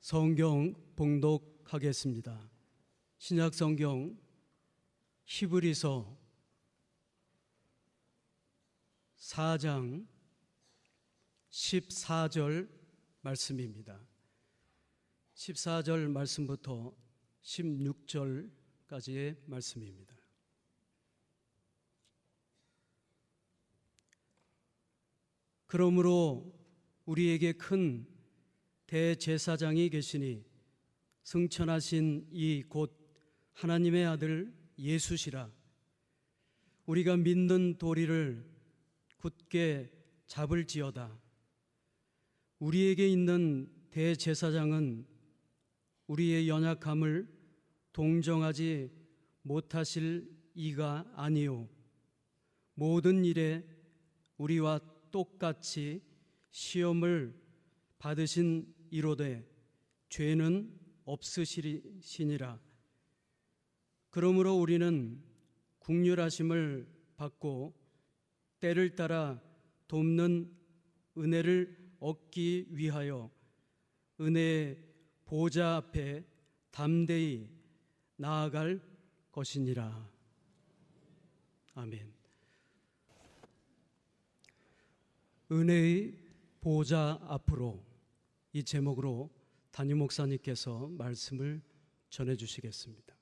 성경 봉독하겠습니다. 신약 성경 히브리서 4장 14절 말씀입니다. 14절 말씀부터 16절까지의 말씀입니다. 그러므로 우리에게 큰 대제사장이 계시니 승천하신 이 곧 하나님의 아들 예수시라. 우리가 믿는 도리를 굳게 잡을지어다. 우리에게 있는 대제사장은 우리의 연약함을 동정하지 못하실 이가 아니요 모든 일에 우리와 똑같이 시험을 받으신 이로되 죄는 없으시니라. 그러므로 우리는 긍휼하심을 받고 때를 따라 돕는 은혜를 얻기 위하여 은혜의 보좌 앞에 담대히 나아갈 것이니라. 아멘. 은혜의 보좌 앞으로, 이 제목으로 담임 목사님께서 말씀을 전해주시겠습니다.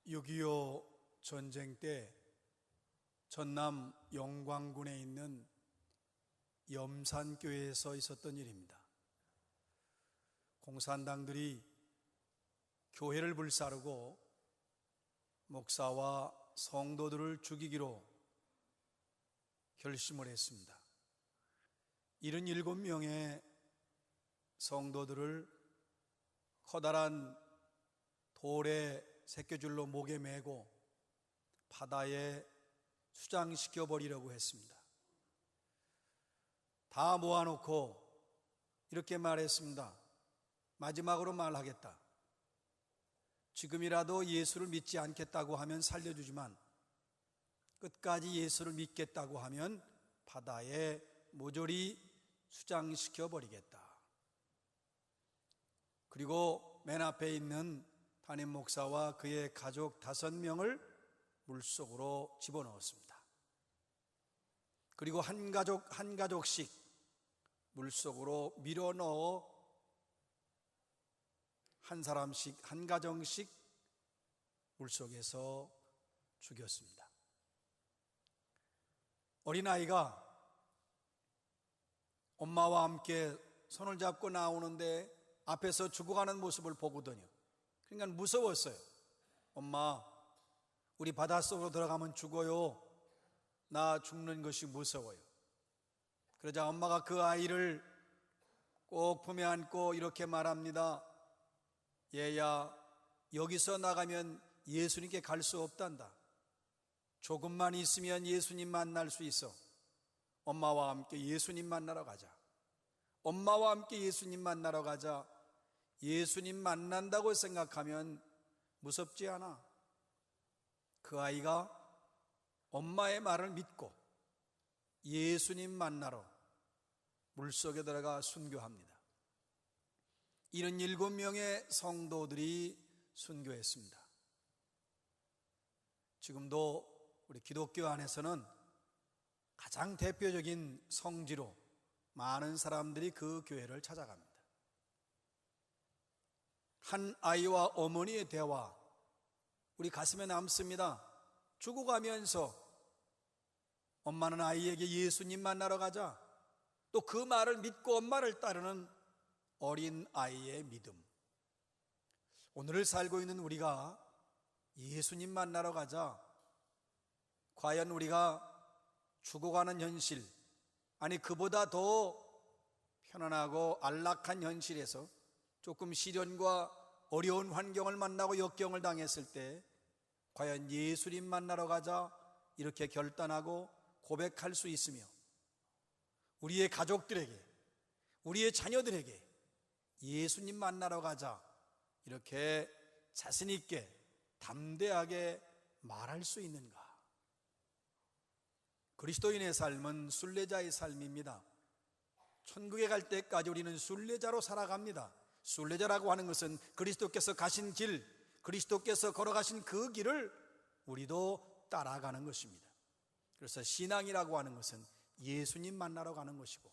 6.25 전쟁 때 전남 영광군에 있는 염산교회에서 있었던 일입니다. 공산당들이 교회를 불사르고 목사와 성도들을 죽이기로 결심을 했습니다. 77명의 성도들을 커다란 돌에 새겨줄로 목에 매고 바다에 수장시켜 버리려고 했습니다. 다 모아놓고 이렇게 말했습니다. 마지막으로 말하겠다. 지금이라도 예수를 믿지 않겠다고 하면 살려주지만 끝까지 예수를 믿겠다고 하면 바다에 모조리 수장시켜 버리겠다. 그리고 맨 앞에 있는 담임 목사와 그의 가족 5명을 물속으로 집어넣었습니다. 그리고 한 가족씩 물속으로 밀어 넣어 한 사람씩, 한 가정씩 물속에서 죽였습니다. 어린아이가 엄마와 함께 손을 잡고 나오는데 앞에서 죽어가는 모습을 보거든요. 그러니까 무서웠어요. 엄마, 우리 바닷속으로 들어가면 죽어요. 나 죽는 것이 무서워요. 그러자 엄마가 그 아이를 꼭 품에 안고 이렇게 말합니다. 얘야, 여기서 나가면 예수님께 갈 수 없단다. 조금만 있으면 예수님 만날 수 있어. 엄마와 함께 예수님 만나러 가자. 엄마와 함께 예수님 만나러 가자. 예수님 만난다고 생각하면 무섭지 않아. 그 아이가 엄마의 말을 믿고 예수님 만나러 물속에 들어가 순교합니다. 77명의 성도들이 순교했습니다. 지금도 우리 기독교 안에서는 가장 대표적인 성지로 많은 사람들이 그 교회를 찾아갑니다. 한 아이와 어머니의 대화, 우리 가슴에 남습니다. 죽어가면서 엄마는 아이에게 예수님 만나러 가자. 또 그 말을 믿고 엄마를 따르는 어린 아이의 믿음. 오늘을 살고 있는 우리가 예수님 만나러 가자. 과연 우리가 죽어가는 현실, 아니 그보다 더 편안하고 안락한 현실에서 조금 시련과 어려운 환경을 만나고 역경을 당했을 때 과연 예수님 만나러 가자 이렇게 결단하고 고백할 수 있으며, 우리의 가족들에게, 우리의 자녀들에게 예수님 만나러 가자 이렇게 자신 있게 담대하게 말할 수 있는가? 그리스도인의 삶은 순례자의 삶입니다. 천국에 갈 때까지 우리는 순례자로 살아갑니다. 순례자라고 하는 것은 그리스도께서 가신 길, 그리스도께서 걸어가신 그 길을 우리도 따라가는 것입니다. 그래서 신앙이라고 하는 것은 예수님 만나러 가는 것이고,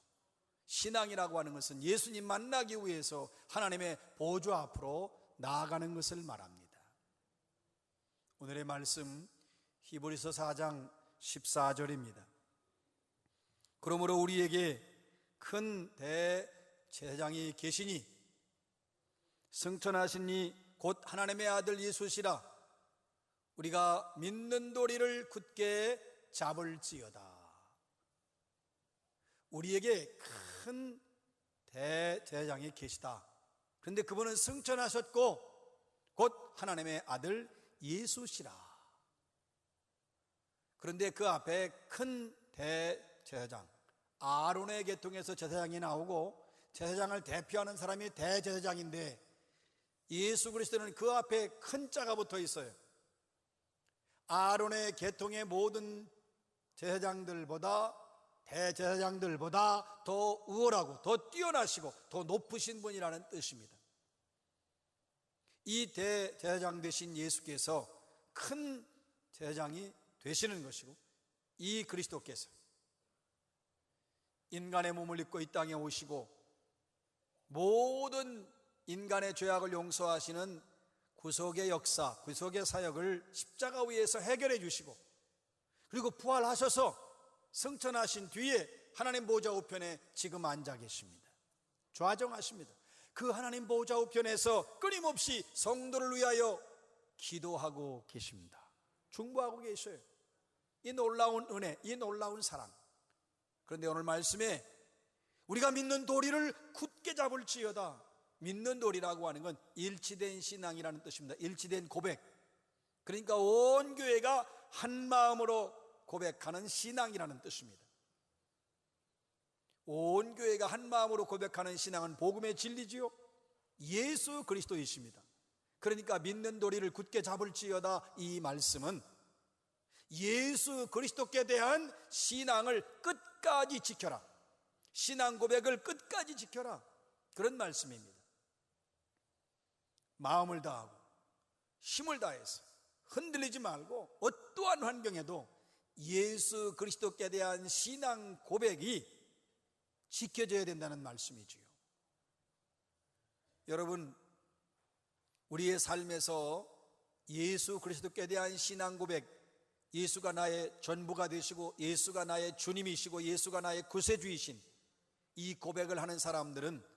신앙이라고 하는 것은 예수님 만나기 위해서 하나님의 보좌 앞으로 나아가는 것을 말합니다. 오늘의 말씀 히브리서 4장 14절입니다. 그러므로 우리에게 큰 대제사장이 계시니 승천하신 이 곧 하나님의 아들 예수시라. 우리가 믿는 도리를 굳게 잡을지어다. 우리에게 큰 대제사장이 계시다. 그런데 그분은 승천하셨고 곧 하나님의 아들 예수시라. 그런데 그 앞에 큰 대제사장, 아론의 계통에서 제사장이 나오고 제사장을 대표하는 사람이 대제사장인데, 예수 그리스도는 그 앞에 큰 자가 붙어 있어요. 아론의 계통의 모든 제사장들보다, 대제사장들보다 더 우월하고 더 뛰어나시고 더 높으신 분이라는 뜻입니다. 이 대제사장 되신 예수께서 큰 제사장이 되시는 것이고, 이 그리스도께서 인간의 몸을 입고 이 땅에 오시고 모든 인간의 죄악을 용서하시는 구속의 역사, 구속의 사역을 십자가 위에서 해결해 주시고, 그리고 부활하셔서 승천하신 뒤에 하나님 보좌 우편에 지금 앉아 계십니다. 좌정하십니다. 그 하나님 보좌 우편에서 끊임없이 성도를 위하여 기도하고 계십니다. 중보하고 계셔요. 이 놀라운 은혜, 이 놀라운 사랑. 그런데 오늘 말씀에 우리가 믿는 도리를 굳게 잡을지어다. 믿는 도리라고 하는 건 일치된 신앙이라는 뜻입니다. 일치된 고백. 그러니까 온 교회가 한 마음으로 고백하는 신앙이라는 뜻입니다. 온 교회가 한 마음으로 고백하는 신앙은 복음의 진리지요, 예수 그리스도이십니다. 그러니까 믿는 도리를 굳게 잡을지어다, 이 말씀은 예수 그리스도께 대한 신앙을 끝까지 지켜라, 신앙 고백을 끝까지 지켜라, 그런 말씀입니다. 마음을 다하고 힘을 다해서 흔들리지 말고 어떠한 환경에도 예수 그리스도께 대한 신앙 고백이 지켜져야 된다는 말씀이지요. 여러분, 우리의 삶에서 예수 그리스도께 대한 신앙 고백, 예수가 나의 전부가 되시고 예수가 나의 주님이시고 예수가 나의 구세주이신 이 고백을 하는 사람들은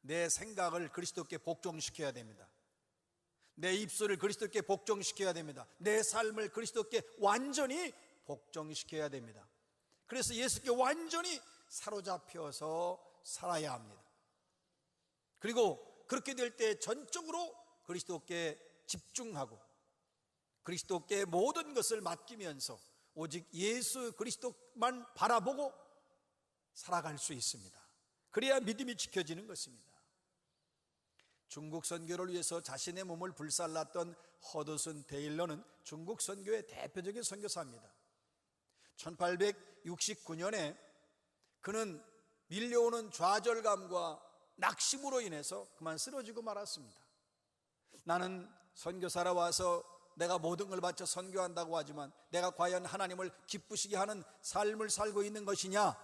내 생각을 그리스도께 복종시켜야 됩니다. 내 입술을 그리스도께 복종시켜야 됩니다. 내 삶을 그리스도께 완전히 복종시켜야 됩니다. 그래서 예수께 완전히 사로잡혀서 살아야 합니다. 그리고 그렇게 될 때 전적으로 그리스도께 집중하고 그리스도께 모든 것을 맡기면서 오직 예수 그리스도만 바라보고 살아갈 수 있습니다. 그래야 믿음이 지켜지는 것입니다. 중국 선교를 위해서 자신의 몸을 불살랐던 허드슨 테일러는 중국 선교의 대표적인 선교사입니다. 1869년에 그는 밀려오는 좌절감과 낙심으로 인해서 그만 쓰러지고 말았습니다. 나는 선교사라 와서 내가 모든 걸 바쳐 선교한다고 하지만 내가 과연 하나님을 기쁘시게 하는 삶을 살고 있는 것이냐,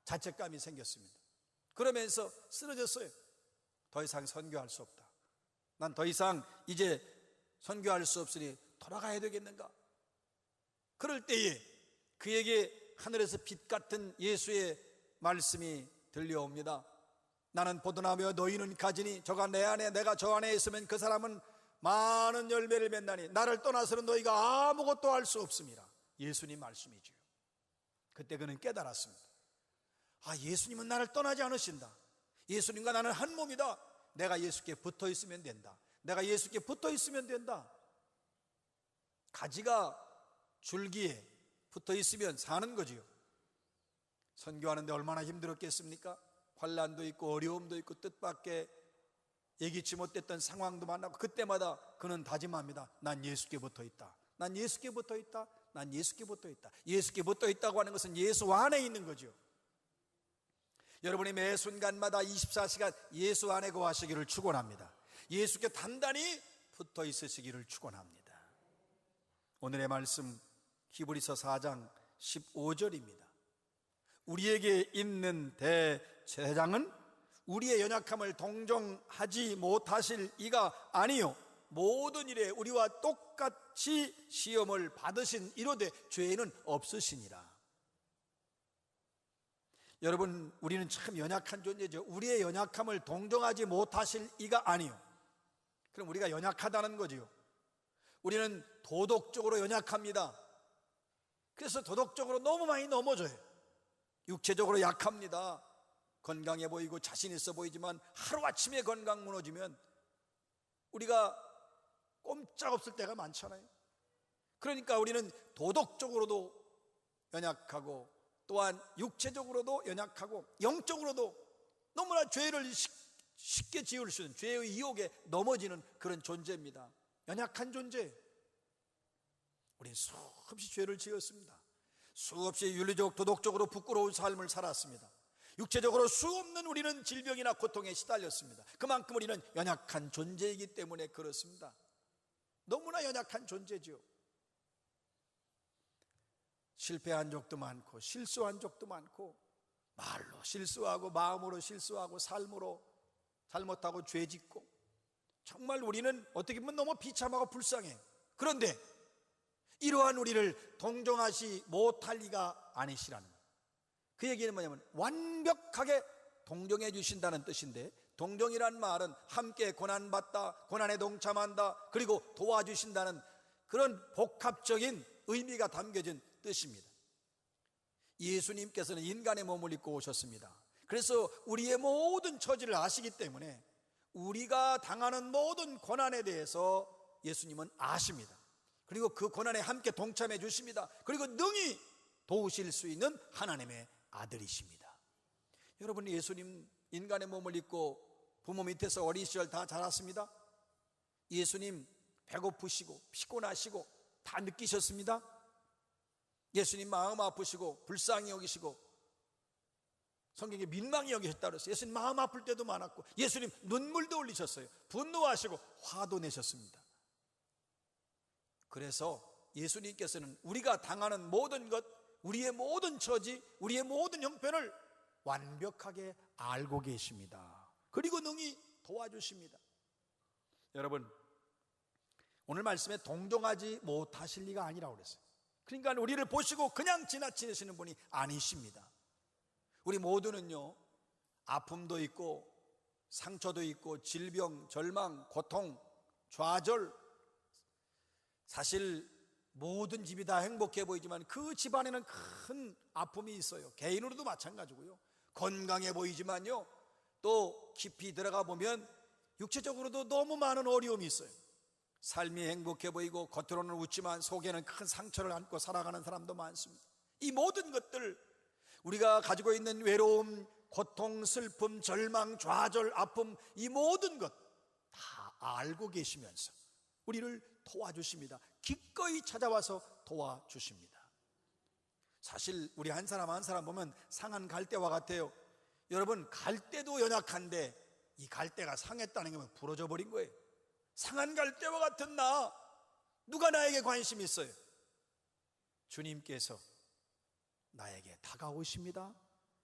자책감이 생겼습니다. 그러면서 쓰러졌어요. 더 이상 선교할 수 없다. 난 더 이상 이제 선교할 수 없으니 돌아가야 되겠는가? 그럴 때에 그에게 하늘에서 빛 같은 예수의 말씀이 들려옵니다. 나는 포도나무여 너희는 가지니 저가 내 안에 내가 저 안에 있으면 그 사람은 많은 열매를 맺나니 나를 떠나서는 너희가 아무것도 할 수 없습니다. 예수님 말씀이지요. 그때 그는 깨달았습니다. 아, 예수님은 나를 떠나지 않으신다. 예수님과 나는 한 몸이다. 내가 예수께 붙어 있으면 된다. 내가 예수께 붙어 있으면 된다. 가지가 줄기에 붙어 있으면 사는 거지요. 선교하는데 얼마나 힘들었겠습니까? 환난도 있고 어려움도 있고 뜻밖의 예기치 못했던 상황도 만나고, 그때마다 그는 다짐합니다. 난 예수께 붙어 있다. 난 예수께 붙어 있다. 난 예수께 붙어 있다. 예수께 붙어 있다고 하는 것은 예수 안에 있는 거죠. 여러분이 매 순간마다 24시간 예수 안에 거하시기를 축원합니다. 예수께 단단히 붙어 있으시기를 축원합니다. 오늘의 말씀 히브리서 4장 15절입니다. 우리에게 있는 대제사장은 우리의 연약함을 동정하지 못하실 이가 아니요 모든 일에 우리와 똑같이 시험을 받으신 이로되 죄는 없으시니라. 여러분, 우리는 참 연약한 존재죠. 우리의 연약함을 동정하지 못하실 이가 아니요. 그럼 우리가 연약하다는 거지요. 우리는 도덕적으로 연약합니다. 그래서 도덕적으로 너무 많이 넘어져요. 육체적으로 약합니다. 건강해 보이고 자신 있어 보이지만 하루아침에 건강 무너지면 우리가 꼼짝없을 때가 많잖아요. 그러니까 우리는 도덕적으로도 연약하고 또한 육체적으로도 연약하고 영적으로도 너무나 죄를 쉽게 지을 수 있는 죄의 유혹에 넘어지는 그런 존재입니다. 연약한 존재. 우리는 수없이 죄를 지었습니다. 수없이 윤리적 도덕적으로 부끄러운 삶을 살았습니다. 육체적으로 수없는 우리는 질병이나 고통에 시달렸습니다. 그만큼 우리는 연약한 존재이기 때문에 그렇습니다. 너무나 연약한 존재죠. 실패한 적도 많고 실수한 적도 많고 말로 실수하고 마음으로 실수하고 삶으로 잘못하고 죄짓고 정말 우리는 어떻게 보면 너무 비참하고 불쌍해. 그런데 이러한 우리를 동정하지 못할 리가 아니시라는 거예요. 그 얘기는 뭐냐면 완벽하게 동정해 주신다는 뜻인데, 동정이란 말은 함께 고난받다, 고난에 동참한다, 그리고 도와주신다는 그런 복합적인 의미가 담겨진 뜻입니다. 예수님께서는 인간의 몸을 입고 오셨습니다. 그래서 우리의 모든 처지를 아시기 때문에 우리가 당하는 모든 고난에 대해서 예수님은 아십니다. 그리고 그 고난에 함께 동참해 주십니다. 그리고 능히 도우실 수 있는 하나님의 아들이십니다. 여러분, 예수님 인간의 몸을 입고 부모 밑에서 어린 시절 다 자랐습니다. 예수님 배고프시고 피곤하시고 다 느끼셨습니다. 예수님 마음 아프시고 불쌍히 여기시고 성경에 민망히 여기셨다고 그랬어요. 예수님 마음 아플 때도 많았고 예수님 눈물도 흘리셨어요. 분노하시고 화도 내셨습니다. 그래서 예수님께서는 우리가 당하는 모든 것, 우리의 모든 처지, 우리의 모든 형편을 완벽하게 알고 계십니다. 그리고 능히 도와주십니다. 여러분, 오늘 말씀에 동정하지 못하실 리가 아니라고 그랬어요. 그러니까 우리를 보시고 그냥 지나치시는 분이 아니십니다. 우리 모두는요, 아픔도 있고 상처도 있고 질병, 절망, 고통, 좌절, 사실 모든 집이 다 행복해 보이지만 그 집안에는 큰 아픔이 있어요. 개인으로도 마찬가지고요. 건강해 보이지만요, 또 깊이 들어가 보면 육체적으로도 너무 많은 어려움이 있어요. 삶이 행복해 보이고 겉으로는 웃지만 속에는 큰 상처를 안고 살아가는 사람도 많습니다. 이 모든 것들, 우리가 가지고 있는 외로움, 고통, 슬픔, 절망, 좌절, 아픔, 이 모든 것 다 알고 계시면서 우리를 도와주십니다. 기꺼이 찾아와서 도와주십니다. 사실 우리 한 사람 한 사람 보면 상한 갈대와 같아요. 여러분, 갈대도 연약한데 이 갈대가 상했다는 게 부러져 버린 거예요. 상한 갈대와 같은 나, 누가 나에게 관심 있어요? 주님께서 나에게 다가오십니다.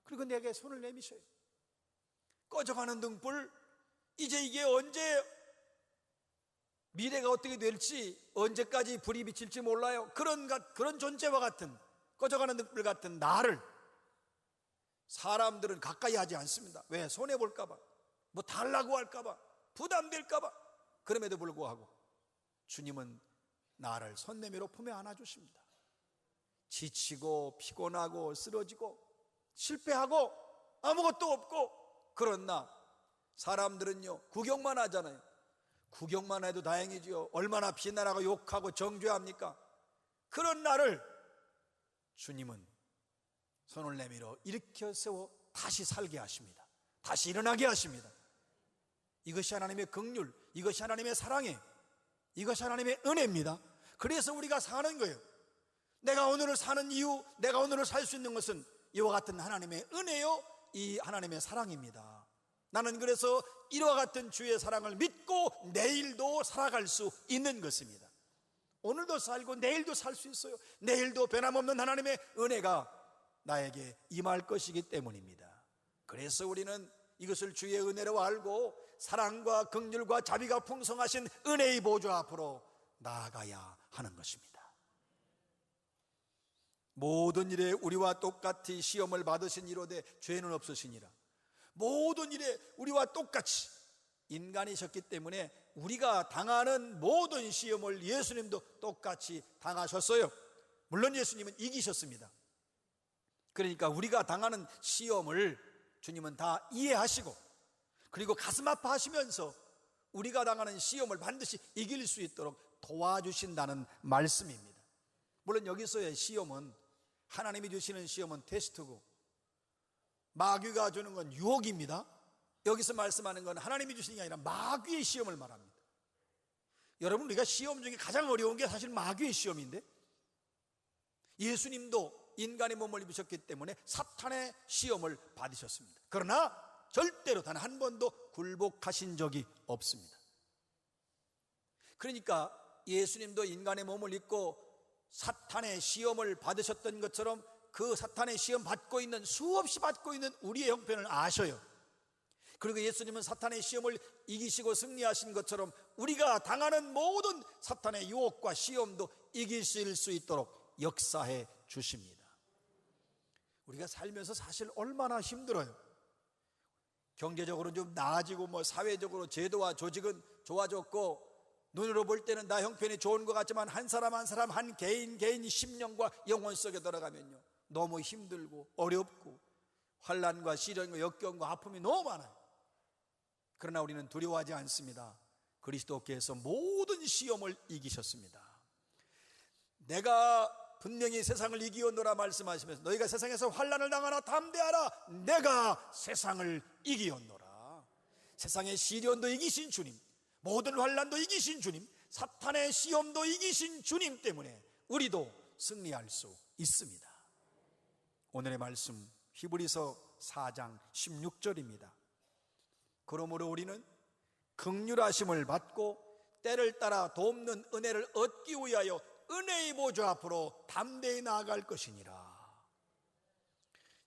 그리고 내게 손을 내미셔요. 꺼져가는 등불, 이제 이게 언제 미래가 어떻게 될지, 언제까지 불이 비칠지 몰라요. 그런 존재와 같은, 꺼져가는 등불 같은 나를 사람들은 가까이 하지 않습니다. 왜? 손해볼까봐, 뭐 달라고 할까봐, 부담될까봐. 그럼에도 불구하고 주님은 나를 손 내밀어 품에 안아주십니다. 지치고 피곤하고 쓰러지고 실패하고 아무것도 없고 그런 나, 사람들은요 구경만 하잖아요. 구경만 해도 다행이지요. 얼마나 비난하고 욕하고 정죄합니까? 그런 나를 주님은 손을 내밀어 일으켜 세워 다시 살게 하십니다. 다시 일어나게 하십니다. 이것이 하나님의 긍휼, 이것이 하나님의 사랑이에요. 이것이 하나님의 은혜입니다. 그래서 우리가 사는 거예요. 내가 오늘을 사는 이유, 내가 오늘을 살 수 있는 것은 이와 같은 하나님의 은혜요 이 하나님의 사랑입니다. 나는 그래서 이와 같은 주의 사랑을 믿고 내일도 살아갈 수 있는 것입니다. 오늘도 살고 내일도 살 수 있어요. 내일도 변함없는 하나님의 은혜가 나에게 임할 것이기 때문입니다. 그래서 우리는 이것을 주의 은혜로 알고 사랑과 긍휼과 자비가 풍성하신 은혜의 보좌 앞으로 나아가야 하는 것입니다. 모든 일에 우리와 똑같이 시험을 받으신 이로되 죄는 없으시니라. 모든 일에 우리와 똑같이 인간이셨기 때문에 우리가 당하는 모든 시험을 예수님도 똑같이 당하셨어요. 물론 예수님은 이기셨습니다. 그러니까 우리가 당하는 시험을 주님은 다 이해하시고, 그리고 가슴 아파하시면서 우리가 당하는 시험을 반드시 이길 수 있도록 도와주신다는 말씀입니다. 물론 여기서의 시험은, 하나님이 주시는 시험은 테스트고 마귀가 주는 건 유혹입니다. 여기서 말씀하는 건 하나님이 주시는 게 아니라 마귀의 시험을 말합니다. 여러분, 우리가 시험 중에 가장 어려운 게 사실 마귀의 시험인데, 예수님도 인간의 몸을 입으셨기 때문에 사탄의 시험을 받으셨습니다. 그러나 절대로 단 한 번도 굴복하신 적이 없습니다. 그러니까 예수님도 인간의 몸을 입고 사탄의 시험을 받으셨던 것처럼 그 사탄의 시험 받고 있는, 수없이 받고 있는 우리의 형편을 아셔요. 그리고 예수님은 사탄의 시험을 이기시고 승리하신 것처럼 우리가 당하는 모든 사탄의 유혹과 시험도 이기실 수 있도록 역사해 주십니다. 우리가 살면서 사실 얼마나 힘들어요. 경제적으로 좀 나아지고 사회적으로 제도와 조직은 좋아졌고, 눈으로 볼 때는 나 형편이 좋은 것 같지만 한 사람 한 사람, 한 개인이 심령과 영혼 속에 들어가면요, 너무 힘들고 어렵고 환난과 시련과 역경과 아픔이 너무 많아요. 그러나 우리는 두려워하지 않습니다. 그리스도께서 모든 시험을 이기셨습니다. 내가 분명히 세상을 이기었노라 말씀하시면서 너희가 세상에서 환난을 당하나 담대하라, 내가 세상을 이기었노라. 세상의 시련도 이기신 주님, 모든 환난도 이기신 주님, 사탄의 시험도 이기신 주님 때문에 우리도 승리할 수 있습니다. 오늘의 말씀 히브리서 4장 16절입니다. 그러므로 우리는 긍휼하심을 받고 때를 따라 돕는 은혜를 얻기 위하여 은혜의 보좌 앞으로 담대히 나아갈 것이니라.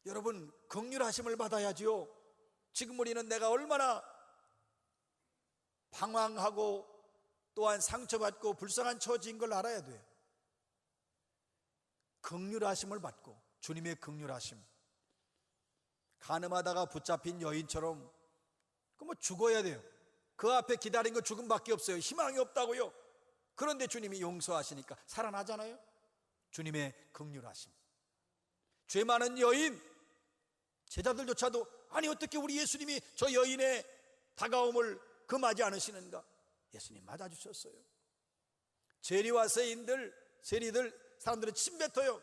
여러분, 긍휼하심을 받아야지요. 지금 우리는 내가 얼마나 방황하고 또한 상처받고 불쌍한 처지인 걸 알아야 돼요. 긍휼하심을 받고, 주님의 긍휼하심. 간음하다가 붙잡힌 여인처럼 죽어야 돼요. 그 앞에 기다린 거 죽음밖에 없어요. 희망이 없다고요. 그런데 주님이 용서하시니까 살아나잖아요. 주님의 긍휼하심. 죄 많은 여인, 제자들조차도 아니 어떻게 우리 예수님이 저 여인의 다가옴을 금하지 않으시는가? 예수님 맞아주셨어요. 세리와 세리들 사람들은 침뱉어요.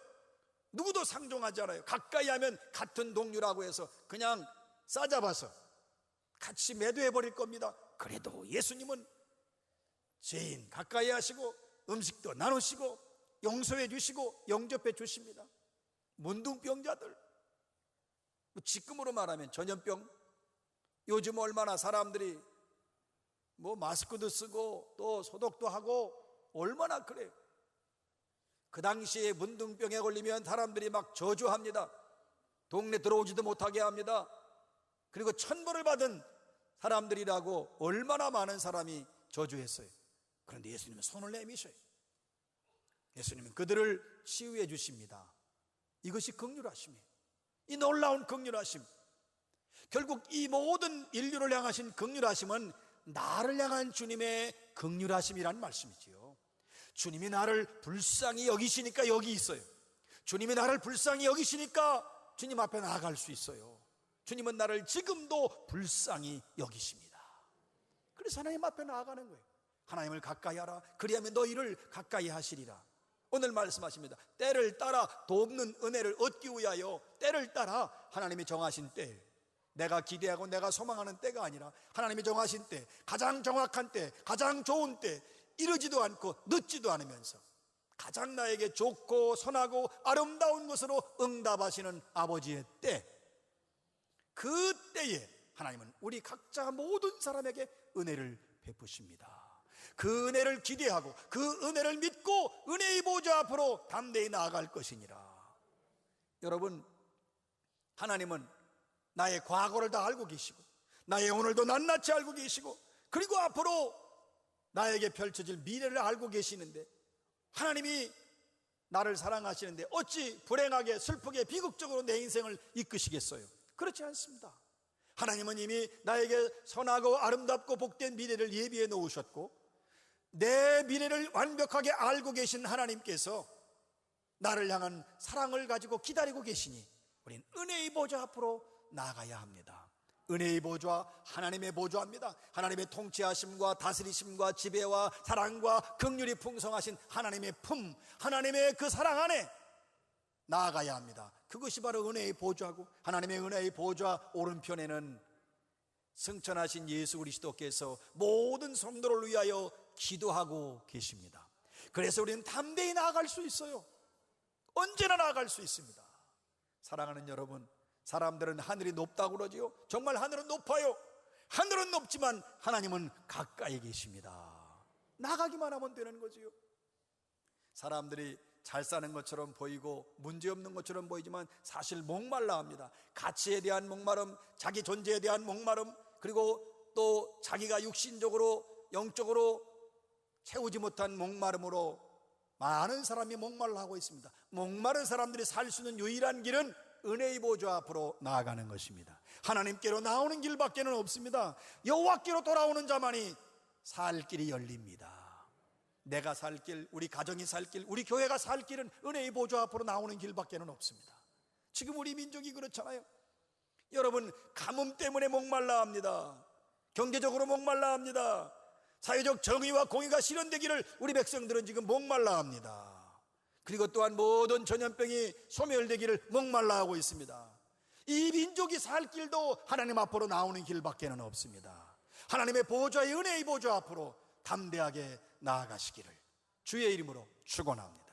누구도 상종하지 않아요. 가까이 하면 같은 동료라고 해서 그냥 싸잡아서 같이 매도해버릴 겁니다. 그래도 예수님은 죄인 가까이 하시고 음식도 나누시고 용서해 주시고 영접해 주십니다. 문둥병자들, 지금으로 말하면 전염병, 요즘 얼마나 사람들이 마스크도 쓰고 또 소독도 하고 얼마나 그래요. 그 당시에 문둥병에 걸리면 사람들이 막 저주합니다. 동네 들어오지도 못하게 합니다. 그리고 천벌을 받은 사람들이라고 얼마나 많은 사람이 저주했어요. 그런데 예수님은 손을 내미셔요. 예수님은 그들을 치유해 주십니다. 이것이 긍휼하심이에요. 이 놀라운 긍휼하심, 결국 이 모든 인류를 향하신 긍휼하심은 나를 향한 주님의 긍휼하심이란 말씀이지요. 주님이 나를 불쌍히 여기시니까 여기 있어요. 주님이 나를 불쌍히 여기시니까 주님 앞에 나아갈 수 있어요. 주님은 나를 지금도 불쌍히 여기십니다. 그래서 하나님 앞에 나아가는 거예요. 하나님을 가까이 하라, 그리하면 너희를 가까이 하시리라. 오늘 말씀하십니다. 때를 따라 돕는 은혜를 얻기 위하여, 때를 따라 하나님이 정하신 때, 내가 기대하고 내가 소망하는 때가 아니라 하나님이 정하신 때, 가장 정확한 때, 가장 좋은 때, 이르지도 않고 늦지도 않으면서 가장 나에게 좋고 선하고 아름다운 것으로 응답하시는 아버지의 때, 그때에 하나님은 우리 각자 모든 사람에게 은혜를 베푸십니다. 그 은혜를 기대하고 그 은혜를 믿고 은혜의 보좌 앞으로 담대히 나아갈 것이니라. 여러분, 하나님은 나의 과거를 다 알고 계시고 나의 오늘도 낱낱이 알고 계시고 그리고 앞으로 나에게 펼쳐질 미래를 알고 계시는데, 하나님이 나를 사랑하시는데 어찌 불행하게 슬프게 비극적으로 내 인생을 이끄시겠어요? 그렇지 않습니다. 하나님은 이미 나에게 선하고 아름답고 복된 미래를 예비해 놓으셨고 내 미래를 완벽하게 알고 계신 하나님께서 나를 향한 사랑을 가지고 기다리고 계시니 우린 은혜의 보좌 앞으로 나아가야 합니다. 은혜의 보좌, 하나님의 보좌입니다. 하나님의 통치하심과 다스리심과 지배와 사랑과 긍휼이 풍성하신 하나님의 품, 하나님의 그 사랑 안에 나아가야 합니다. 그것이 바로 은혜의 보좌고, 하나님의 은혜의 보좌 오른편에는 승천하신 예수 그리스도께서 모든 성도를 위하여 기도하고 계십니다. 그래서 우리는 담대히 나아갈 수 있어요. 언제나 나아갈 수 있습니다. 사랑하는 여러분, 사람들은 하늘이 높다고 그러지요. 정말 하늘은 높아요. 하늘은 높지만 하나님은 가까이 계십니다. 나가기만 하면 되는 거지요. 사람들이 잘 사는 것처럼 보이고 문제없는 것처럼 보이지만 사실 목말라 합니다. 가치에 대한 목마름, 자기 존재에 대한 목마름, 그리고 또 자기가 육신적으로 영적으로 채우지 못한 목마름으로 많은 사람이 목말라하고 있습니다. 목마른 사람들이 살 수 있는 유일한 길은 은혜의 보좌 앞으로 나아가는 것입니다. 하나님께로 나오는 길밖에는 없습니다. 여호와께로 돌아오는 자만이 살 길이 열립니다. 내가 살 길, 우리 가정이 살 길, 우리 교회가 살 길은 은혜의 보좌 앞으로 나오는 길밖에는 없습니다. 지금 우리 민족이 그렇잖아요. 여러분, 가뭄 때문에 목말라 합니다. 경제적으로 목말라 합니다. 사회적 정의와 공의가 실현되기를 우리 백성들은 지금 목말라 합니다. 그리고 또한 모든 전염병이 소멸되기를 목말라 하고 있습니다. 이 민족이 살 길도 하나님 앞으로 나오는 길밖에는 없습니다. 하나님의 보좌의 은혜의 보좌 앞으로 담대하게 나아가시기를 주의 이름으로 축원합니다.